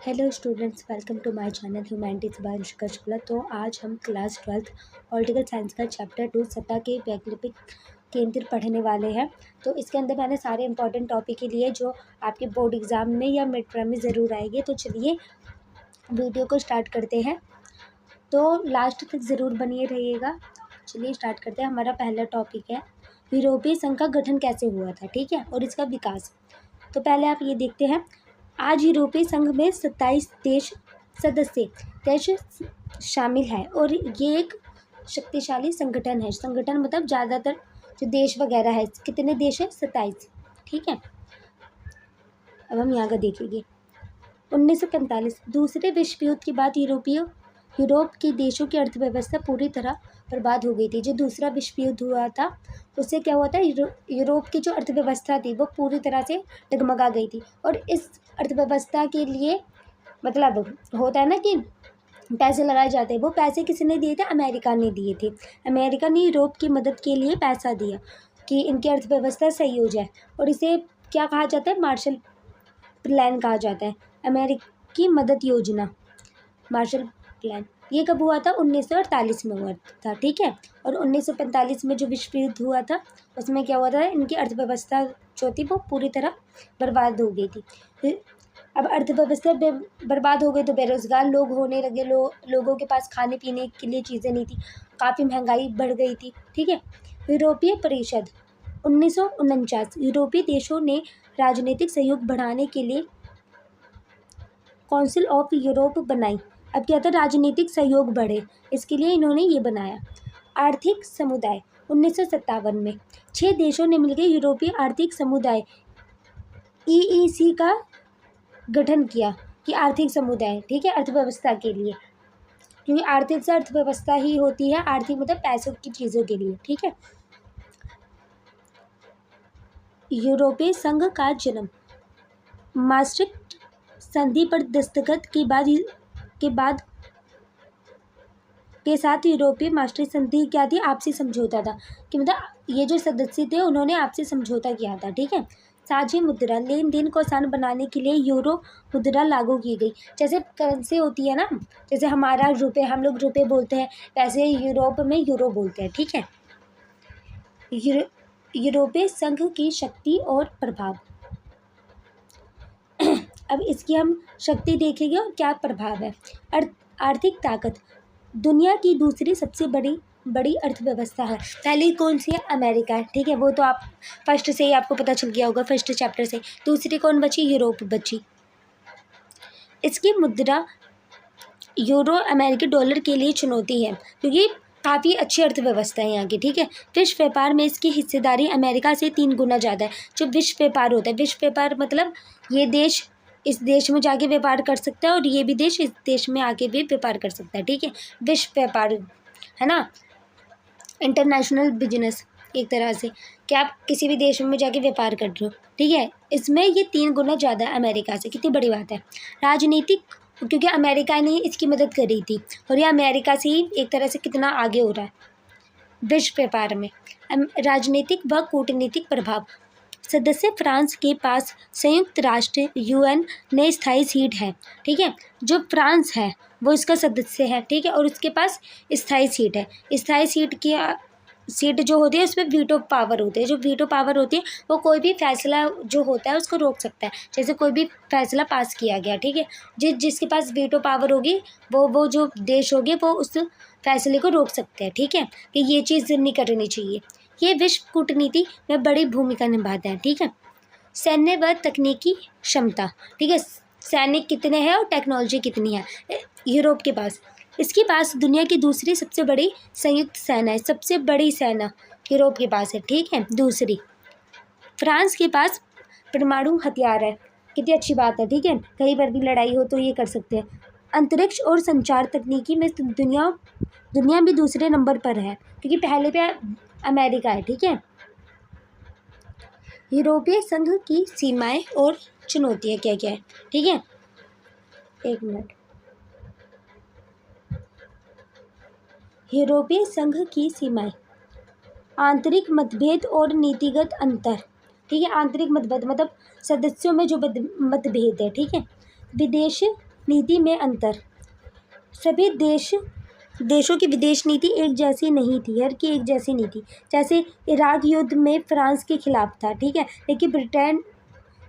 Hello students, welcome to my channel humanities by Anushka Shukla. तो आज हम क्लास 12th पॉलिटिकल साइंस का चैप्टर 2 सत्ता के वैकल्पिक केंद्र पढ़ने वाले हैं। तो इसके अंदर मैंने सारे इंपॉर्टेंट टॉपिक के लिए जो आपके बोर्ड एग्ज़ाम में या मिड टर्म में ज़रूर आएंगे। तो चलिए वीडियो को स्टार्ट करते हैं, तो लास्ट तक ज़रूर बनिए रहिएगा। चलिए स्टार्ट करते हैं। हमारा पहला टॉपिक है यूरोपीय संघ का गठन कैसे हुआ था, ठीक है, और इसका विकास। तो पहले आप ये देखते हैं, आज यूरोपीय संघ में 27 देश शामिल है और ये एक शक्तिशाली संगठन है। संगठन मतलब ज़्यादातर जो देश वगैरह है, कितने देश है? 27, ठीक है। अब हम यहाँ का देखेंगे। 1945 दूसरे विश्व युद्ध के बाद यूरोप के देशों की अर्थव्यवस्था पूरी तरह बर्बाद हो गई थी। जो दूसरा विश्व युद्ध हुआ था उससे क्या हुआ था, यूरोप की जो अर्थव्यवस्था थी वो पूरी तरह से डगमगा गई थी। और इस अर्थव्यवस्था के लिए मतलब होता है ना कि पैसे लगाए जाते हैं, वो पैसे किसने दिए थे? अमेरिका ने दिए थे। अमेरिका ने यूरोप की मदद के लिए पैसा दिया कि इनकी अर्थव्यवस्था सही हो जाए, और इसे क्या कहा जाता है? मार्शल प्लान कहा जाता है। अमेरिकी मदद योजना, मार्शल प्लान। ये कब हुआ था? 1948 में हुआ था, ठीक है। और 1945 में जो विश्व युद्ध हुआ था उसमें क्या हुआ था, इनकी अर्थव्यवस्था जो थी वो पूरी तरह बर्बाद हो गई थी। अब अर्थव्यवस्था बर्बाद हो गई तो बेरोजगार लोग होने लगे, लोगों के पास खाने पीने के लिए चीज़ें नहीं थी, काफ़ी महंगाई बढ़ गई थी, ठीक है। यूरोपीय परिषद 1949 यूरोपीय देशों ने राजनीतिक सहयोग बढ़ाने के लिए काउंसिल ऑफ यूरोप बनाई। अब क्या था? राजनीतिक सहयोग बढ़े, इसके लिए इन्होंने ये बनाया। आर्थिक समुदाय 1957 में 6 देशों ने मिलकर यूरोपीय आर्थिक समुदाय EEC का गठन किया कि आर्थिक समुदाय, ठीक है, अर्थव्यवस्था के लिए, क्योंकि आर्थिक से अर्थव्यवस्था ही होती है। आर्थिक मतलब पैसों की चीज़ों के लिए, ठीक है। यूरोपीय संघ का जन्म maastricht संधि पर दस्तखत के साथ यूरोपीय maastricht संधि क्या थी? आपसी समझौता था, कि मतलब ये जो सदस्य थे उन्होंने आपसी समझौता किया था, ठीक है। साझी मुद्रा लेन देन को आसान बनाने के लिए यूरो मुद्रा लागू की गई। जैसे करेंसी होती है ना, जैसे हमारा रुपये, हम लोग रुपये बोलते हैं, वैसे यूरोप में यूरो बोलते हैं, ठीक है। यूरोपीय संघ की शक्ति और प्रभाव। अब इसकी हम शक्ति देखेंगे और क्या प्रभाव है। आर्थिक ताकत, दुनिया की दूसरी सबसे बड़ी अर्थव्यवस्था है। पहली कौन सी है? अमेरिका है, ठीक है। वो तो आप फर्स्ट से ही आपको पता चल गया होगा, फर्स्ट चैप्टर से। दूसरी कौन बची? यूरोप बची। इसकी मुद्रा यूरो अमेरिकी डॉलर के लिए चुनौती है, क्योंकि काफ़ी अच्छी अर्थव्यवस्था है यहाँ की, ठीक है। विश्व व्यापार में इसकी हिस्सेदारी अमेरिका से 3 गुना ज़्यादा है। जो विश्व व्यापार होता है, विश्व व्यापार मतलब ये देश इस देश में जाके व्यापार कर सकता है और ये भी देश इस देश में आके भी व्यापार कर सकता है, ठीक है। विश्व व्यापार है ना, इंटरनेशनल बिजनेस एक तरह से, कि आप किसी भी देश में जाके व्यापार कर रहे हो, ठीक है। इसमें ये 3 गुना ज़्यादा है अमेरिका से। कितनी बड़ी बात है। राजनीतिक, क्योंकि अमेरिका ने इसकी मदद करी थी और ये अमेरिका से ही एक तरह से कितना आगे हो रहा है विश्व व्यापार में। राजनीतिक व कूटनीतिक प्रभाव, सदस्य फ्रांस के पास संयुक्त राष्ट्र UN में स्थायी सीट है, ठीक है। जो फ्रांस है वो इसका सदस्य है, ठीक है, और उसके पास स्थायी सीट है। स्थायी सीट जो होती है उसमें वीटो पावर होती है। जो वीटो पावर होती है वो कोई भी फैसला जो होता है उसको रोक सकता है। जैसे कोई भी फैसला पास किया गया, ठीक है, जिसके पास वीटो पावर होगी वो जो देश होगी वो उस फैसले को रोक सकते हैं, ठीक है, कि ये चीज़ नहीं करनी चाहिए। ये विश्व कूटनीति में बड़ी भूमिका निभाता है, ठीक है। सैन्य व तकनीकी क्षमता, ठीक है, सैनिक कितने हैं और टेक्नोलॉजी कितनी है यूरोप के पास। इसके पास दुनिया की दूसरी सबसे बड़ी संयुक्त सेना है। सबसे बड़ी सेना यूरोप के पास है, ठीक है। दूसरी फ्रांस के पास परमाणु हथियार है। कितनी अच्छी बात है, ठीक है, कहीं पर भी लड़ाई हो तो ये कर सकते हैं। अंतरिक्ष और संचार तकनीकी में दुनिया भी दूसरे नंबर पर है, क्योंकि पहले पे अमेरिका है, ठीक है। यूरोपीय संघ की सीमाएं और चुनौतियां क्या क्या है, ठीक है। एक मिनट। यूरोपीय संघ की सीमाएं, आंतरिक मतभेद और नीतिगत अंतर, ठीक है। आंतरिक मतभेद मतलब सदस्यों में जो मतभेद है, ठीक है। विदेश नीति में अंतर। सभी देशों की विदेश नीति एक जैसी नहीं थी, हर की एक जैसी नहीं थी। जैसे इराक युद्ध में फ्रांस के खिलाफ था, ठीक है, लेकिन ब्रिटेन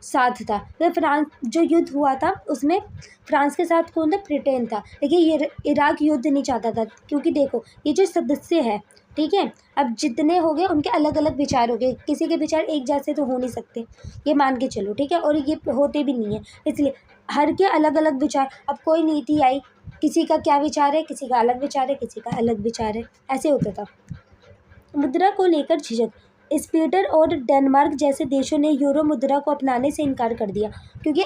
साथ था। तो फ्रांस जो युद्ध हुआ था उसमें फ्रांस के साथ कौन था? ब्रिटेन था। लेकिन ये इराक युद्ध नहीं चाहता था, क्योंकि देखो ये जो सदस्य है, ठीक है, अब जितने हो गए उनके अलग अलग विचार हो गए, किसी के विचार एक जैसे तो हो नहीं सकते, ये मान के चलो, ठीक है, और ये होते भी नहीं है। इसलिए हर के अलग अलग विचार। अब कोई नीति आई, किसी का क्या विचार है, किसी का अलग विचार है, किसी का अलग विचार है, ऐसे होता था। मुद्रा को लेकर झिझक। स्वीडन और डेनमार्क जैसे देशों ने यूरो मुद्रा को अपनाने से इनकार कर दिया, क्योंकि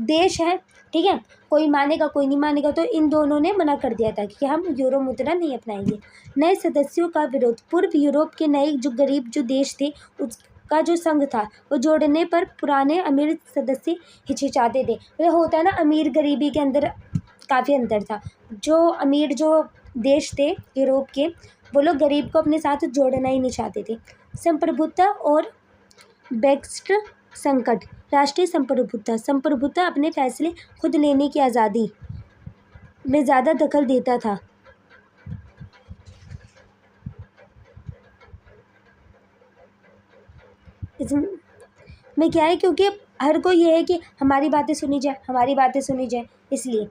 देश है, ठीक है, कोई मानेगा कोई नहीं मानेगा, तो इन दोनों ने मना कर दिया था कि हम यूरो मुद्रा नहीं अपनाएंगे। नए सदस्यों का विरोध। पूर्व यूरोप के नए जो गरीब जो देश थे उसका जो संघ था वो जोड़ने पर पुराने अमीर सदस्य हिचकिचाते थे। तो होता है ना, अमीर गरीबी के अंदर काफ़ी अंतर था। जो अमीर जो देश थे यूरोप के, वो लोग गरीब को अपने साथ जोड़ना ही नहीं चाहते थे। संप्रभुता और ब्रेक्सिट संकट। राष्ट्रीय संप्रभुता अपने फैसले खुद लेने की आज़ादी में ज़्यादा दखल देता था। इसमें क्या है, क्योंकि हर को ये है कि हमारी बातें सुनी जाए, हमारी बातें सुनी जाए, इसलिए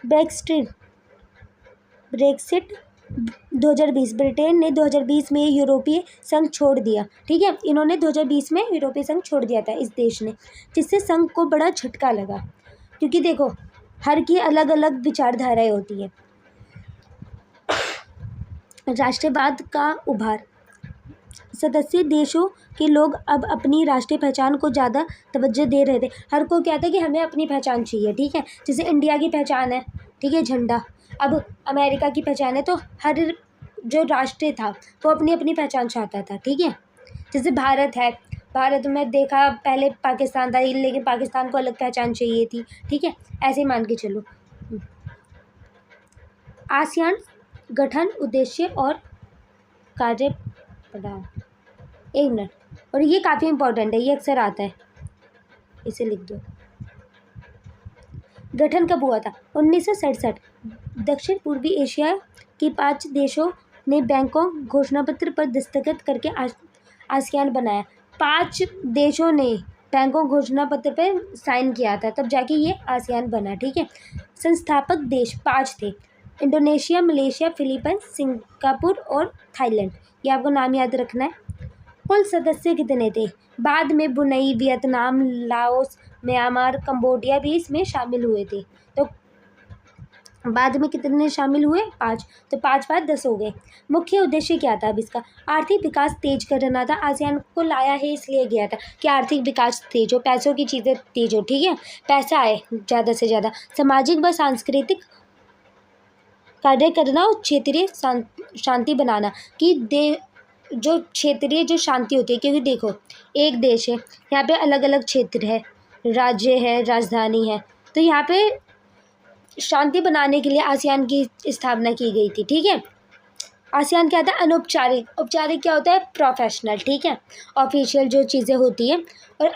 ब्रेक्सिट 2020। ब्रिटेन ने 2020 में यूरोपीय संघ छोड़ दिया, ठीक है, इन्होंने 2020 में यूरोपीय संघ छोड़ दिया था इस देश ने, जिससे संघ को बड़ा झटका लगा, क्योंकि देखो हर की अलग अलग विचारधाराएं होती है। राष्ट्रवाद का उभार। सदस्य देशों के लोग अब अपनी राष्ट्रीय पहचान को ज़्यादा तवज्जो दे रहे थे। हर को क्या था कि हमें अपनी पहचान चाहिए, ठीक है, जैसे इंडिया की पहचान है, ठीक है, झंडा। अब अमेरिका की पहचान है, तो हर जो राष्ट्र था वो अपनी अपनी पहचान चाहता था, ठीक है। जैसे भारत है, भारत में देखा पहले पाकिस्तान था, लेकिन पाकिस्तान को अलग पहचान चाहिए थी, ठीक है, ऐसे मान के चलो। आसियान गठन, उद्देश्य और कार्यप्रणाली। एक मिनट, और ये काफ़ी इंपॉर्टेंट है, ये अक्सर आता है, इसे लिख दो। गठन कब हुआ था? 1967। दक्षिण पूर्वी एशिया के 5 देशों ने बैंकॉक घोषणापत्र पर दस्तखत करके आसियान बनाया। 5 देशों ने बैंकॉक घोषणापत्र पर साइन किया था, तब जाके ये आसियान बना, ठीक है। संस्थापक देश 5 थे: इंडोनेशिया, मलेशिया, फिलीपींस, सिंगापुर और थाईलैंड। ये आपको नाम याद रखना है। कुल सदस्य कितने थे? बाद में Brunei, Vietnam, Laos, Myanmar, Cambodia भी इसमें शामिल हुए थे। तो बाद में कितने शामिल हुए? 5। तो 5 10 हो गए। मुख्य उद्देश्य क्या था अब इसका? आर्थिक विकास तेज करना था। आसियान को लाया है इसलिए गया था कि आर्थिक विकास तेज हो, पैसों की चीज़ें तेज हो, ठीक है, पैसा आए ज़्यादा से ज़्यादा। सामाजिक व सांस्कृतिक कार्य करना और क्षेत्रीय शांति बनाना, कि जो क्षेत्रीय जो शांति होती है, क्योंकि देखो एक देश है, यहाँ पे अलग अलग क्षेत्र है, राज्य है, राजधानी है, तो यहाँ पे शांति बनाने के लिए आसियान की स्थापना की गई थी, ठीक है। आसियान क्या था? अनौपचारिक। औपचारिक क्या होता है? प्रोफेशनल, ठीक है, ऑफिशियल जो चीज़ें होती हैं। और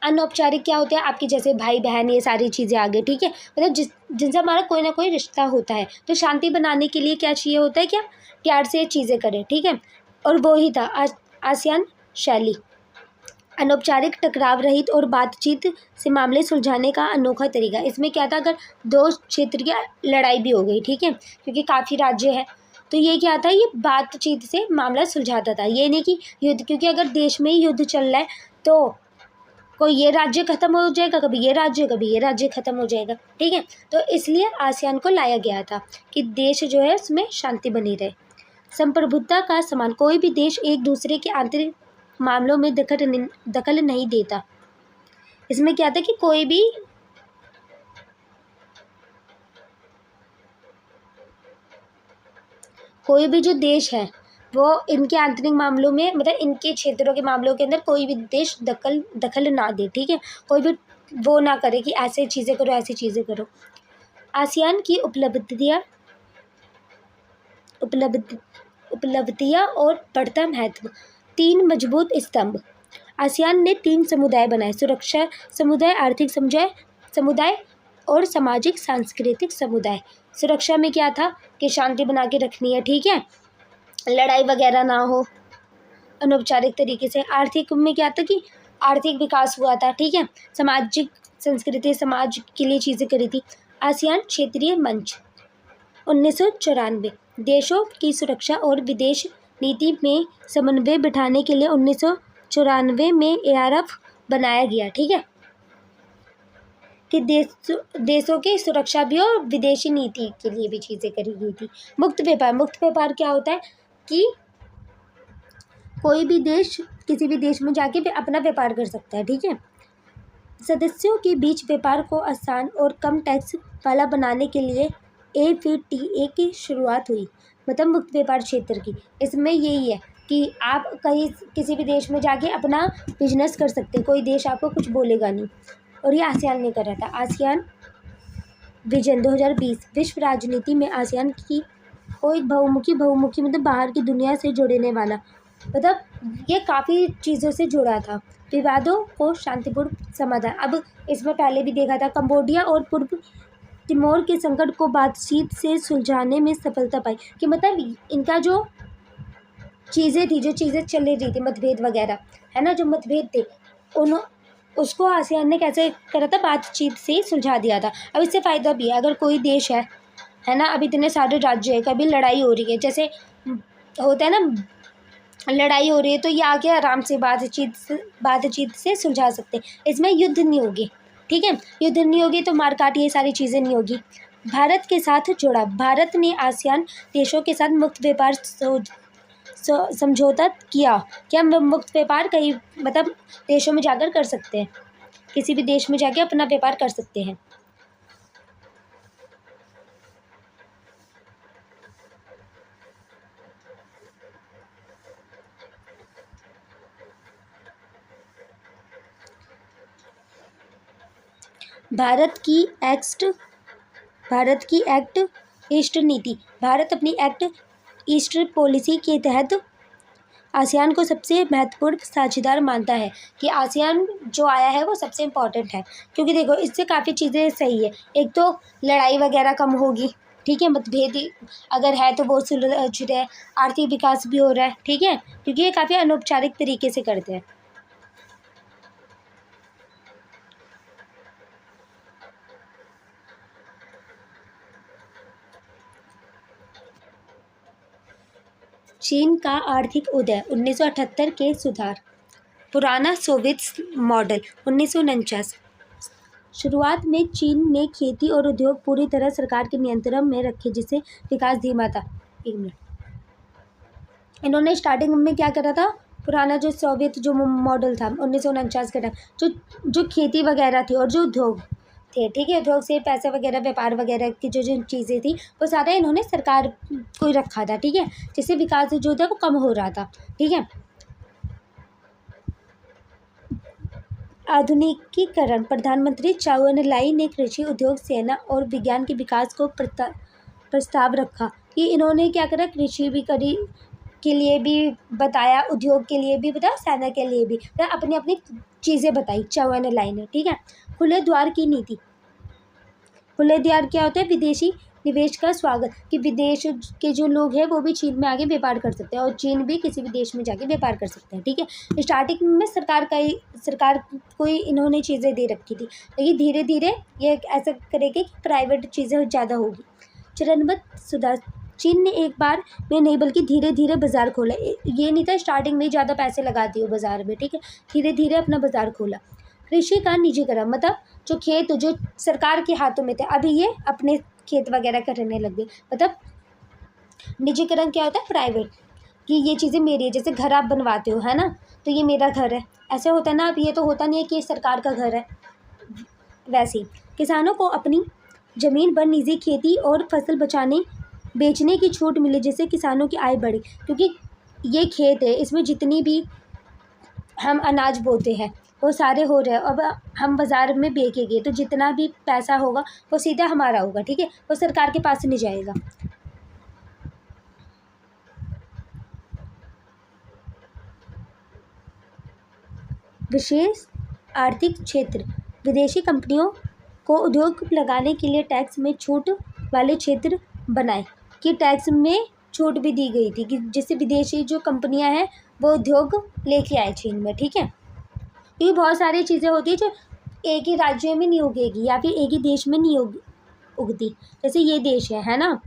अनौपचारिक क्या होता है? आपके जैसे भाई बहन, ये सारी चीज़ें आ गई, ठीक है, मतलब जिनसे हमारा कोई ना कोई रिश्ता होता है। तो शांति बनाने के लिए क्या चाहिए होता है? क्या प्यार से चीज़ें करें, ठीक है, और वो ही था आसियान शैली। अनौपचारिक, टकराव रहित और बातचीत से मामले सुलझाने का अनोखा तरीका। इसमें क्या था? अगर 2 क्षेत्र की लड़ाई भी हो गई, ठीक है, क्योंकि काफ़ी राज्य है, तो ये क्या था? ये बातचीत से मामला सुलझाता था। ये नहीं कि युद्ध, क्योंकि अगर देश में ही युद्ध चल रहा है तो कोई ये राज्य ख़त्म हो जाएगा, कभी ये राज्य ख़त्म हो जाएगा, ठीक है। तो इसलिए आसियान को लाया गया था कि देश जो है उसमें शांति बनी रहे। संप्रभुता का समान। कोई भी देश एक दूसरे के आंतरिक मामलों में दखल नहीं देता। इसमें क्या था कि कोई भी जो देश है वो इनके आंतरिक मामलों में, मतलब इनके क्षेत्रों के मामलों के अंदर कोई भी देश दखल ना दे, ठीक है, कोई भी वो ना करे कि ऐसे चीज़ें करो, ऐसी चीज़ें करो। आसियान की उपलब्धियाँ और बढ़ता महत्व। 3 मजबूत स्तंभ। आसियान ने 3 समुदाय बनाए: सुरक्षा समुदाय, आर्थिक समुदाय, और सामाजिक सांस्कृतिक समुदाय। सुरक्षा में क्या था कि शांति बना के रखनी है, ठीक है, लड़ाई वगैरह ना हो अनौपचारिक तरीके से। आर्थिक में क्या था कि आर्थिक विकास हुआ था, ठीक है, सामाजिक संस्कृति समाज के लिए चीज़ें करी थी। आसियान क्षेत्रीय मंच 1994 देशों की सुरक्षा और विदेश नीति में समन्वय बिठाने के लिए 1994 में एआरएफ बनाया गया, ठीक है, कि देशों की सुरक्षा भी और विदेशी नीति के लिए भी चीज़ें करी गई थी। मुक्त व्यापार क्या होता है कि कोई भी देश किसी भी देश में जाके अपना व्यापार कर सकता है, ठीक है। सदस्यों के बीच व्यापार को आसान और कम टैक्स वाला बनाने के लिए AFTA की शुरुआत हुई, मतलब मुक्त व्यापार क्षेत्र की। इसमें यही है कि आप कहीं किसी भी देश में जाके अपना बिजनेस कर सकते हैं, कोई देश आपको कुछ बोलेगा नहीं। और ये आसियान ने कर रहा था। आसियान विजन 2020 विश्व राजनीति में आसियान की को एक बहुमुखी मतलब बाहर की दुनिया से जोड़ने वाला, मतलब ये काफ़ी चीज़ों से जुड़ा था। विवादों को शांतिपूर्ण समाधान, अब इसमें पहले भी देखा था कंबोडिया और पूर्व तिमोर के संकट को बातचीत से सुलझाने में सफलता पाई, कि मतलब इनका जो चीज़ें चल रही थी मतभेद वगैरह, है ना, जो मतभेद थे उसको आसियान ने कैसे करा था, बातचीत से सुलझा दिया था। अब इससे फ़ायदा भी है, अगर कोई देश है ना, अब इतने सारे राज्य है, कभी लड़ाई हो रही है, जैसे होता है ना लड़ाई हो रही है, तो ये आके आराम से बातचीत से सुलझा सकते हैं। इसमें युद्ध नहीं होगी, ठीक है, युद्ध नहीं होगी तो मारकाट ये सारी चीज़ें नहीं होगी। भारत के साथ जोड़ा, भारत ने आसियान देशों के साथ मुक्त व्यापार समझौता किया। क्या हम मुक्त व्यापार कई मतलब देशों में जाकर कर सकते हैं, किसी भी देश में जाके अपना व्यापार कर सकते हैं। भारत की एक्ट ईस्ट नीति, भारत अपनी एक्ट ईस्ट पॉलिसी के तहत आसियान को सबसे महत्वपूर्ण साझेदार मानता है, कि आसियान जो आया है वो सबसे इम्पोर्टेंट है, क्योंकि देखो इससे काफ़ी चीज़ें सही है। एक तो लड़ाई वगैरह कम होगी, ठीक है, मतभेद अगर है तो वो सुलझ रहे हैं, आर्थिक विकास भी हो रहा है, ठीक है, क्योंकि ये काफ़ी अनौपचारिक तरीके से करते हैं। चीन का आर्थिक उदय 1978 के सुधार, पुराना सोवियत मॉडल 1949। शुरुआत में चीन ने खेती और उद्योग पूरी तरह सरकार के नियंत्रण में रखे, जिससे विकास धीमा था। एक मिनट, इन्होंने स्टार्टिंग में क्या करा था, पुराना जो सोवियत जो मॉडल था 1949 का टाइम, जो खेती वगैरह थी और जो उद्योग थे, ठीक है, उद्योग से पैसे वगैरह व्यापार वगैरह की जो चीज़ें थी वो सारा इन्होंने सरकार को ही रखा था, ठीक है, जिससे विकास जो था वो कम हो रहा था, ठीक है। आधुनिकीकरण, प्रधानमंत्री चाउ एन लाई ने कृषि उद्योग सेना और विज्ञान के विकास को प्रस्ताव रखा, कि इन्होंने क्या करा, कृषि भी करी के लिए भी बताया, उद्योग के लिए भी बताया, सेना के लिए भी, तो अपनी अपनी चीज़ें बताई चाउ एन लाई ने, ठीक है। खुले द्वार की नीति, खुले द्वार क्या होता है, विदेशी निवेश का स्वागत, कि विदेश के जो लोग हैं वो भी चीन में आके व्यापार कर सकते हैं और चीन भी किसी भी देश में जाके व्यापार कर सकते हैं, ठीक है। स्टार्टिंग में सरकार को ही इन्होंने चीज़ें दे रखी थी, लेकिन धीरे धीरे ये ऐसा करेगी कि प्राइवेट चीज़ें ज़्यादा होगी। चरणबद्ध सुधार, चीन ने एक बार में नहीं बल्कि धीरे धीरे बाजार खोला, ये नहीं था स्टार्टिंग में ज़्यादा पैसे लगा दिए बाजार में, ठीक है, धीरे धीरे अपना बाजार खोला। कृषि का निजीकरण, मतलब जो खेत जो सरकार के हाथों में थे अभी ये अपने खेत वगैरह करने लग गए, मतलब निजीकरण क्या होता है, प्राइवेट, कि ये चीज़ें मेरी है, जैसे घर आप बनवाते हो, है ना, तो ये मेरा घर है, ऐसे होता है ना। अब ये तो होता नहीं है कि ये सरकार का घर है। वैसे ही किसानों को अपनी ज़मीन पर निजी खेती और फसल बेचने की छूट मिली, जिससे किसानों की आय बढ़ी, क्योंकि ये खेत है, इसमें जितनी भी हम अनाज बोते हैं वो सारे हो रहे हैं, अब हम बाज़ार में बेचेंगे तो जितना भी पैसा होगा वो सीधा हमारा होगा, ठीक है, वो सरकार के पास नहीं जाएगा। विशेष आर्थिक क्षेत्र, विदेशी कंपनियों को उद्योग लगाने के लिए टैक्स में छूट वाले क्षेत्र बनाए, कि टैक्स में छूट भी दी गई थी कि जिससे विदेशी जो कंपनियां हैं वो उद्योग लेके आए चीन में। ठीक है, ये बहुत सारी चीज़ें होती है जो एक ही राज्य में नहीं उगेगी या फिर एक ही देश में नहीं उगती। जैसे ये देश है ना,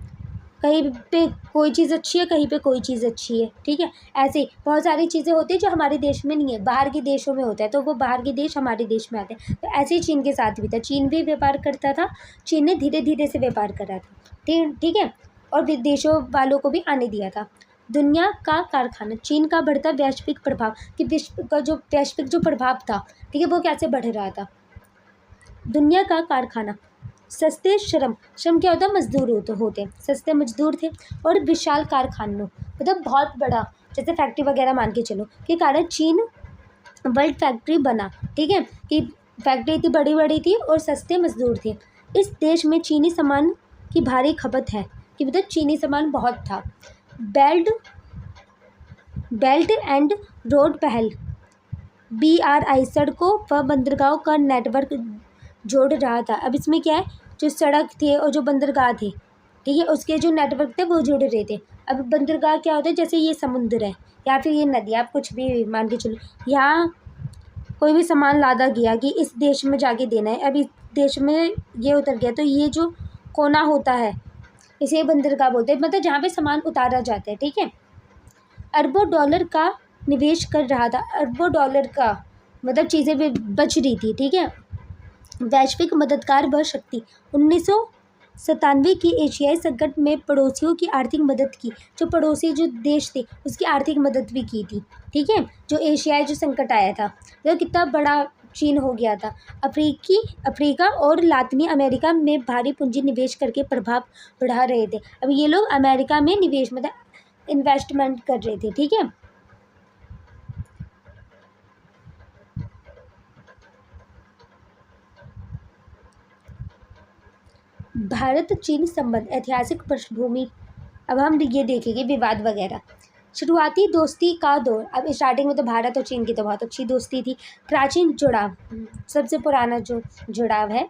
कहीं पे कोई चीज़ अच्छी है, कहीं पे कोई चीज़ अच्छी है। ठीक है, ऐसे ही बहुत सारी चीज़ें होती है जो हमारे देश में नहीं है, बाहर के देशों में होता है, तो वो बाहर के देश हमारे देश में आते हैं। तो ऐसे ही चीन के साथ भी था, चीन भी व्यापार करता था, चीन ने धीरे धीरे से व्यापार करा था। ठीक है, और विदेशों वालों को भी आने दिया था। दुनिया का कारखाना, चीन का बढ़ता वैश्विक प्रभाव, कि विश्व का जो वैश्विक जो प्रभाव था, ठीक है, वो कैसे बढ़ रहा था। दुनिया का कारखाना, सस्ते श्रम क्या होता है, मजदूर होते सस्ते मजदूर थे, और विशाल कारखानों मतलब बहुत बड़ा, जैसे फैक्ट्री वगैरह मान के चलो, के कारण चीन वर्ल्ड फैक्ट्री बना। ठीक है, कि फैक्ट्री इतनी बड़ी बड़ी थी और सस्ते मजदूर थे। इस देश में चीनी सामान की भारी खपत है, कि मतलब चीनी सामान बहुत था। बेल्ट एंड रोड पहल, BRI सड़कों व बंदरगाहों का नेटवर्क जोड़ रहा था। अब इसमें क्या है, जो सड़क थे और जो बंदरगाह थे, ठीक है, उसके जो नेटवर्क थे वो जुड़ रहे थे। अब बंदरगाह क्या होता है, जैसे ये समुद्र है या फिर ये नदी, आप कुछ भी मान के चलो, यहाँ कोई भी सामान लादा गया कि इस देश में जाके देना है, अब इस देश में ये उतर गया, तो ये जो कोना होता है इसे बंदरगाह बोलते हैं, मतलब जहाँ पे सामान उतारा जाता है। ठीक है, अरबों डॉलर का निवेश कर रहा था, अरबों डॉलर का मतलब चीज़ें भी बच रही थी। ठीक है, वैश्विक मददगार व शक्ति, 1997 की एशियाई संकट में पड़ोसियों की आर्थिक मदद की, जो पड़ोसी जो देश थे उसकी आर्थिक मदद भी की थी। ठीक है, जो एशियाई जो संकट आया था, वो कितना बड़ा चीन हो गया था। अफ्रीका और लातिनी अमेरिका में भारी पूंजी निवेश करके प्रभाव बढ़ा रहे थे। अब ये लोग अमेरिका में निवेश मतलब इन्वेस्टमेंट कर रहे थे। ठीक है, भारत चीन संबंध, ऐतिहासिक पृष्ठभूमि। अब हम ये देखेंगे विवाद वगैरह। शुरुआती दोस्ती का दौर, अब स्टार्टिंग में तो भारत और चीन की तो बहुत अच्छी दोस्ती थी। प्राचीन जुड़ाव, सबसे पुराना जो जुड़ाव है,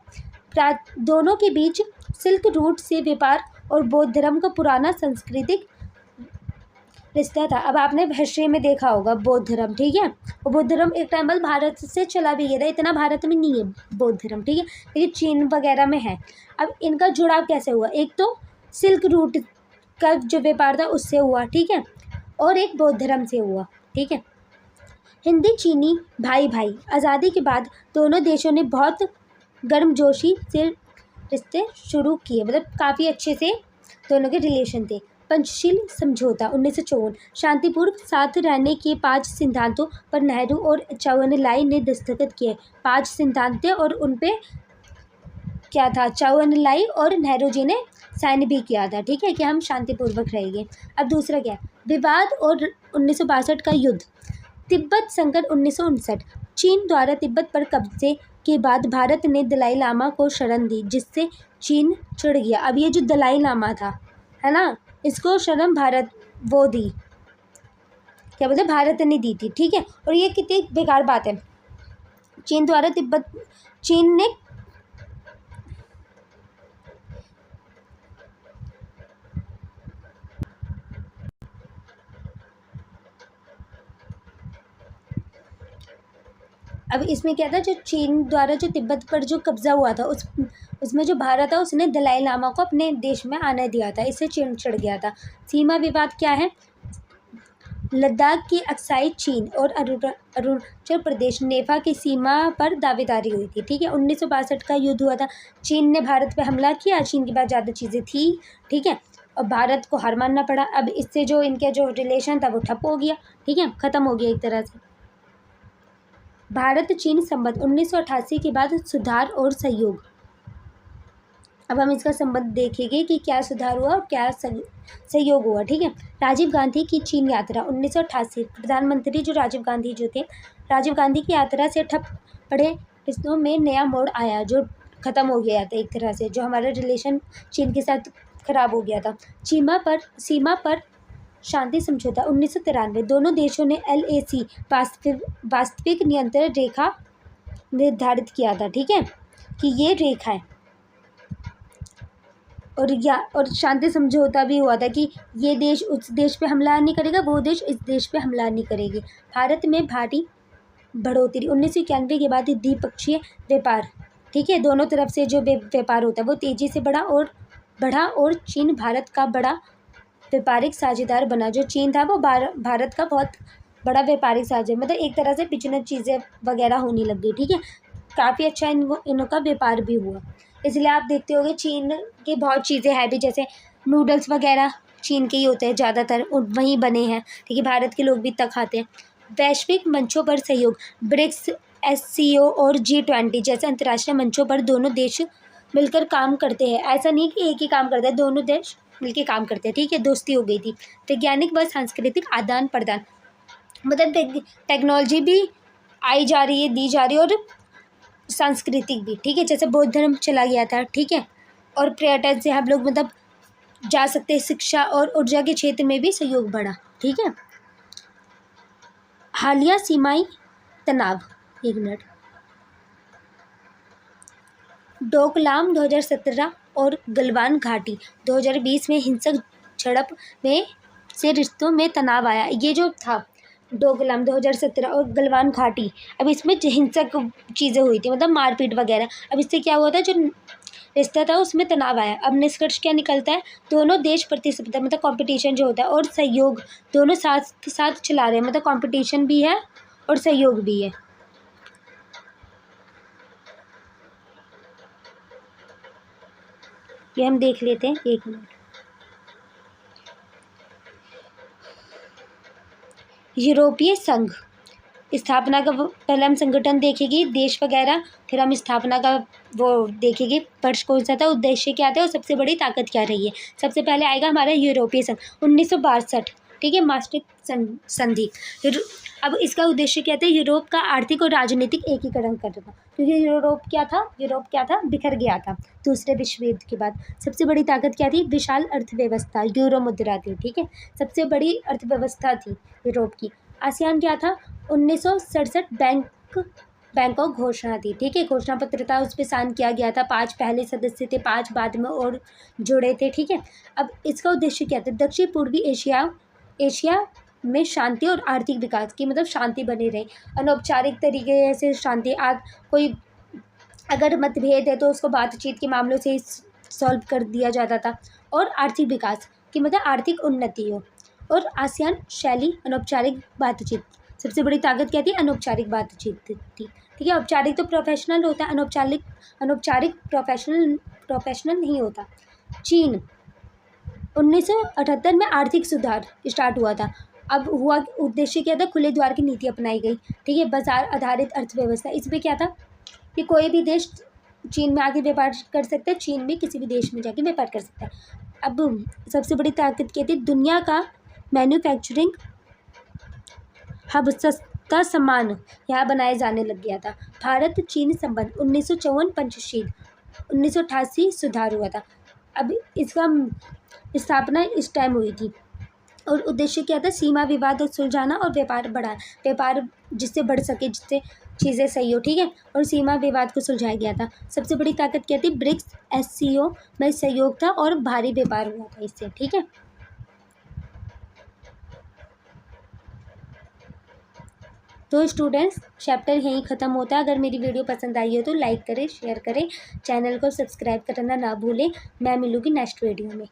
दोनों के बीच सिल्क रूट से व्यापार और बौद्ध धर्म का पुराना सांस्कृतिक रिश्ता था। अब आपने हिस्ट्री में देखा होगा बौद्ध धर्म, ठीक है, और बौद्ध धर्म एक टाइम बाद भारत से चला भी गया था, इतना भारत में नहीं है बौद्ध धर्म। ठीक है, लेकिन चीन वगैरह में है। अब इनका जुड़ाव कैसे हुआ, एक तो सिल्क रूट का जो व्यापार था उससे हुआ, ठीक है, और एक बौद्ध धर्म से हुआ। ठीक है, हिंदी चीनी भाई भाई, आज़ादी के बाद दोनों देशों ने बहुत गर्मजोशी से रिश्ते शुरू किए, मतलब काफ़ी अच्छे से दोनों के रिलेशन थे। पंचशील समझौता 1954, शांतिपूर्व साथ रहने के 5 सिद्धांतों पर नेहरू और चौअनलाई ने दस्तखत किए। 5 सिद्धांत थे और उन पे क्या था, चौअनलाई और नेहरू जी ने साइन भी किया था। ठीक है, कि हम शांतिपूर्वक रहेंगे। अब दूसरा क्या, विवाद और 1962 का युद्ध, तिब्बत संकट 1959, चीन द्वारा तिब्बत पर कब्जे के बाद भारत ने दलाई लामा को शरण दी, जिससे चीन चिढ़ गया। अब ये जो दलाई लामा था, है ना, इसको शरण भारत वो दी, क्या बोलते, भारत ने दी थी। ठीक है, और ये कितनी बेकार बात है, चीन द्वारा चीन ने अब इसमें क्या था, जो चीन द्वारा जो तिब्बत पर जो कब्जा हुआ था उसमें जो भारत था उसने दलाई लामा को अपने देश में आने दिया था, इससे चीन चिढ़ गया था। सीमा विवाद क्या है, लद्दाख की अक्साई चीन और अरुणाचल प्रदेश नेफा की सीमा पर दावेदारी हुई थी। ठीक है, 1962 का युद्ध हुआ था, चीन ने भारत पे हमला किया, चीन के पास ज़्यादा चीज़ें थी। ठीक है, और भारत को हार मानना पड़ा। अब इससे जो इनके जो रिलेशन था वो ठप हो गया। ठीक है, ख़त्म हो गया एक तरह से। भारत चीन संबंध 1988 के बाद सुधार और सहयोग। अब हम इसका संबंध देखेंगे कि क्या सुधार हुआ और क्या सहयोग हुआ। ठीक है, राजीव गांधी की चीन यात्रा 1988, प्रधानमंत्री जो राजीव गांधी जो थे, राजीव गांधी की यात्रा से ठप पड़े रिश्तों में नया मोड़ आया, जो ख़त्म हो गया था एक तरह से, जो हमारा रिलेशन चीन के साथ खराब हो गया था। सीमा पर शांति समझौता 1993, दोनों देशों ने LAC वास्तविक नियंत्रण रेखा निर्धारित किया था। ठीक है, कि ये रेखा है, और शांति समझौता भी हुआ था कि ये देश उस देश पे हमला नहीं करेगा, वो देश इस देश पे हमला नहीं करेगी। भारत में भारी बढ़ोतरी 1991 के बाद द्विपक्षीय व्यापार, ठीक है, दोनों तरफ से जो व्यापार होता है वो तेज़ी से बढ़ा और चीन भारत का बड़ा व्यापारिक साझेदार बना। जो चीन था वो भारत का बहुत बड़ा व्यापारिक साझेदार, मतलब एक तरह से बिजनेस चीज़ें वगैरह होने लग गई, ठीक है। काफ़ी अच्छा इनका व्यापार भी हुआ। इसलिए आप देखते होंगे चीन की बहुत चीज़ें हैं भी, जैसे नूडल्स वगैरह चीन के ही होते हैं ज़्यादातर, वहीं बने हैं, ठीक है, भारत के लोग भी तक खाते हैं। वैश्विक मंचों पर सहयोग, ब्रिक्स, SCO और G20 जैसे अंतर्राष्ट्रीय मंचों पर दोनों देश मिलकर काम करते हैं। ऐसा नहीं कि एक ही काम करता है, दोनों देश मिलकर काम करते हैं, ठीक है। दोस्ती हो गई थी। वैज्ञानिक व सांस्कृतिक आदान प्रदान, मतलब टेक्नोलॉजी भी आई जा रही है, दी जा रही है, और सांस्कृतिक भी, ठीक है। जैसे बौद्ध धर्म चला गया था, ठीक है, और पर्यटन से हम लोग मतलब जा सकते हैं। शिक्षा और ऊर्जा के क्षेत्र में भी सहयोग बढ़ा, ठीक है। हालिया सीमाई तनाव, एक मिनट, डोकलाम 2017 और गलवान घाटी 2020 में हिंसक झड़प में से रिश्तों में तनाव आया। ये जो था डोकलाम 2017 और गलवान घाटी, अब इसमें हिंसक चीज़ें हुई थी, मतलब मारपीट वगैरह। अब इससे क्या हुआ था, जो रिश्ता था उसमें तनाव आया। अब निष्कर्ष क्या निकलता है, दोनों देश प्रतिस्पर्धा, मतलब कंपटीशन जो होता है, और सहयोग दोनों साथ साथ चला रहे हैं, मतलब कंपटीशन भी है और सहयोग भी है। ये हम देख लेते हैं, एक मिनट। यूरोपीय संघ स्थापना का पहले हम संगठन देखेंगे, देश वगैरह, फिर हम स्थापना का वो देखेंगे, वर्ष कौन सा था, उद्देश्य क्या था और सबसे बड़ी ताकत क्या रही है। सबसे पहले आएगा हमारा यूरोपीय संघ 1962, ठीक है, maastricht संधि। अब इसका उद्देश्य क्या था, यूरोप का आर्थिक और राजनीतिक एकीकरण करना, क्योंकि यूरोप क्या था, बिखर गया था दूसरे विश्व युद्ध के बाद। सबसे बड़ी ताकत क्या थी, विशाल अर्थव्यवस्था, यूरो मुद्रा थी, ठीक है, सबसे बड़ी अर्थव्यवस्था थी यूरोप की। आसियान क्या था, 1967 बैंकॉक घोषणा थी, ठीक है, घोषणा पत्र था, उस पर साइन किया गया था। 5 पहले सदस्य थे, 5 बाद में और जुड़े थे, ठीक है। अब इसका उद्देश्य क्या था, दक्षिण पूर्वी एशिया में शांति और आर्थिक विकास की, मतलब शांति बनी रहे, अनौपचारिक तरीके से शांति। कोई अगर मतभेद है तो उसको बातचीत के मामलों से सॉल्व कर दिया जाता था, और आर्थिक विकास की, मतलब आर्थिक उन्नति हो। और आसियान शैली अनौपचारिक बातचीत, सबसे बड़ी ताकत क्या थी, अनौपचारिक बातचीत थी, ठीक है। औपचारिक तो प्रोफेशनल होता है, अनौपचारिक प्रोफेशनल नहीं होता। चीन 1978 में आर्थिक सुधार स्टार्ट हुआ था। अब हुआ, उद्देश्य क्या था, खुले द्वार की नीति अपनाई गई, ठीक है, बाजार आधारित अर्थव्यवस्था। इसमें क्या था कि कोई भी देश चीन में आके व्यापार कर सकता है, चीन भी किसी भी देश में जाके व्यापार कर सकता है। अब सबसे बड़ी ताकत क्या थी, दुनिया का मैन्युफैक्चरिंग हब, सस्ता सामान यहाँ बनाए जाने लग गया था। भारत चीन संबंध 1954 पंचशील, 1988 सुधार हुआ था। अब इसका स्थापना इस टाइम हुई थी, और उद्देश्य क्या था, सीमा विवाद सुलझाना और व्यापार बढ़ाना, व्यापार जिससे बढ़ सके, जिससे चीज़ें सही हो, ठीक है, और सीमा विवाद को सुलझाया गया था। सबसे बड़ी ताकत क्या थी, ब्रिक्स, SCO में सहयोग था और भारी व्यापार हुआ था इससे, ठीक है। तो स्टूडेंट्स, चैप्टर यहीं ख़त्म होता है। अगर मेरी वीडियो पसंद आई हो तो लाइक करें, शेयर करें, चैनल को सब्सक्राइब करना ना भूलें। मैं मिलूँगी नेक्स्ट वीडियो में।